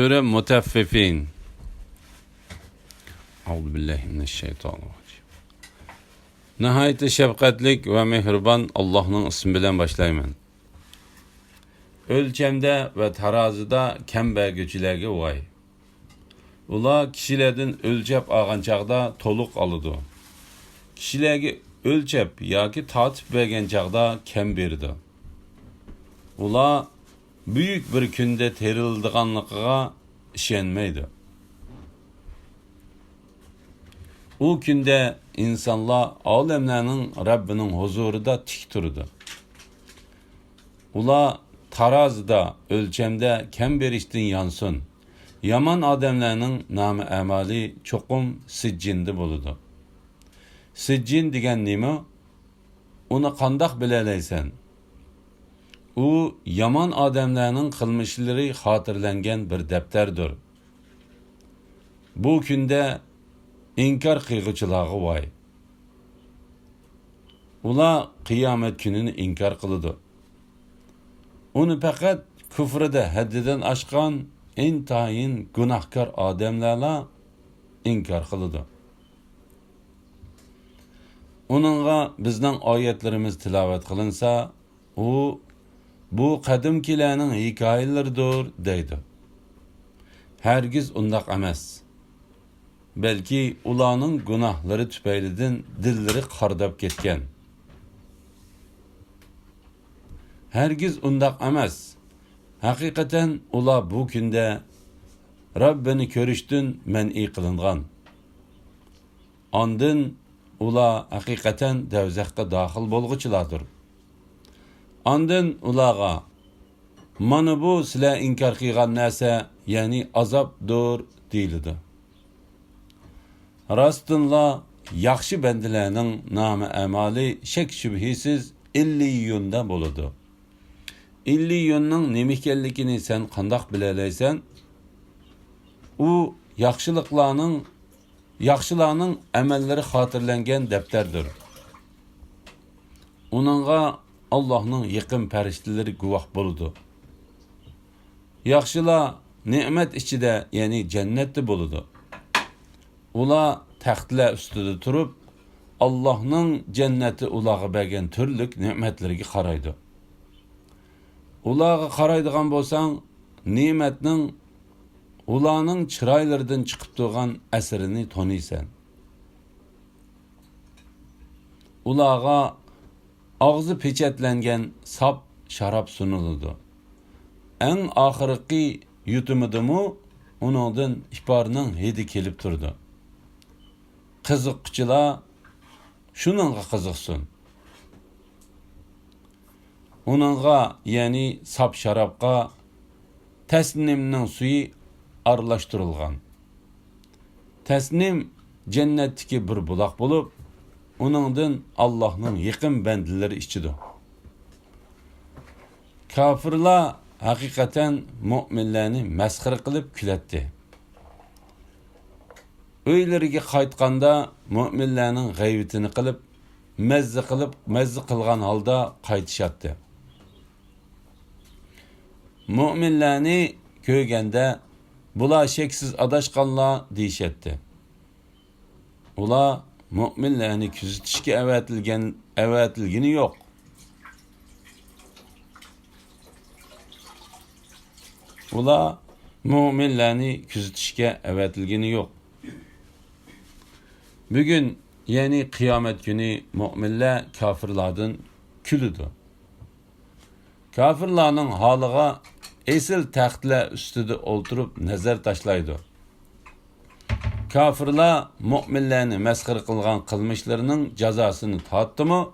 Sure Mutaffifin. Euzubillahimineşşeytanirracim. Nihayet şefkatlik ve mehriban Allah'ın ismi bilen başlayman. Ölçemde ve tarazıda kembelgüçülerge vay. Ula kişilerden ölçep ağan çağda toluk alıdı. Kişilerge ölçep yaki tatip vergen çağda kem berdi. Ula büyük bir günde terildiğanlığa işenmeydi. O günde insanlar alemlerinin Rabbinin huzurunda tik durdu. Ula tarazda, ölçemde kem beriştin yansın. Yaman adamlarının namı emali çokum siccindi buludu. Siccin degen nima? Onu kandak bileleysen. O yaman adamlarının kılmışları hatırlangan bir defterdir. Bu günde inkar kıygıçılığı vay. Ula kıyamet gününü inkar kılıdı. Onu fakat küfrede haddiden aşkan intayin günahkar adamlarla inkar kılıdı. Onunla bizden ayetlerimiz tilavet kılınsa, o bu kadimkilerinin hikayeleridir deydi. Hergiz undaq emas. Belki ulanın günahları tüpeylidin dilleri kardap ketken. Hergiz undaq emas. Hakikaten ula bu günde Rabbini körüştün men'i kılıngan. Andın ula hakikaten devzekka dahil bolğuçıladır. Andın ulağa mana bu sizlar inkar qilgan narsa, yani azapdır deyildi. Rastınla yaxshi bendilerinin namı emali şek şübhisiz illiyyunda boludu. İlliyyunның nemikellikini sen qandaq bileleysen, u yaxşılarının emelleri hatırlangan defterdir. Onunla Allah'ın yakın periştileri guvah buludu. Yaxşılar nimet içinde, yani cennette buludu. Ula taxtlar üstüde turup Allah'ın cenneti ulağı bergen türlük nimetlerine qaraydı. Ulağı qaraydigan bolsan, nimetning ulanın çıraylardan çıkıp durgan eserini tanıysan. Ulağa ağzı peçetlengen sap şarap sunuldu. En ahirki yutumudumu onundan ihbarının hedi kelip durdu. Kızıkçılar şununla kızıksın. Onunla, yani sap şarapka tesnimnin suyu arlaştırılgan. Tesnim cennetteki bir bulak bulup, onundan Allah'ın yakın bendileri içidir. Kafirler hakikaten müminlerini meskır kılıp kületti. Öyleriga qaytqanda müminlerinin g'aybetini qilib, mezzi qilgan holda qaytishatdi. Müminlerini ko'rganda bular sheksiz adashqanlar deyishatdi. Ular müminlerini kuzatishga avatilgani yo'q. Ular müminlerini kuzatishga avatilgani yo'q. Bugün yeni kıyamet günü müminler kafirlardan külüdü. Kafirlarning haliga esil taxtlar üstüde oturup nazar taşlaydı. Kafirlar müminlerini meskir kılgan kılmışlarının cezasını tattı mı?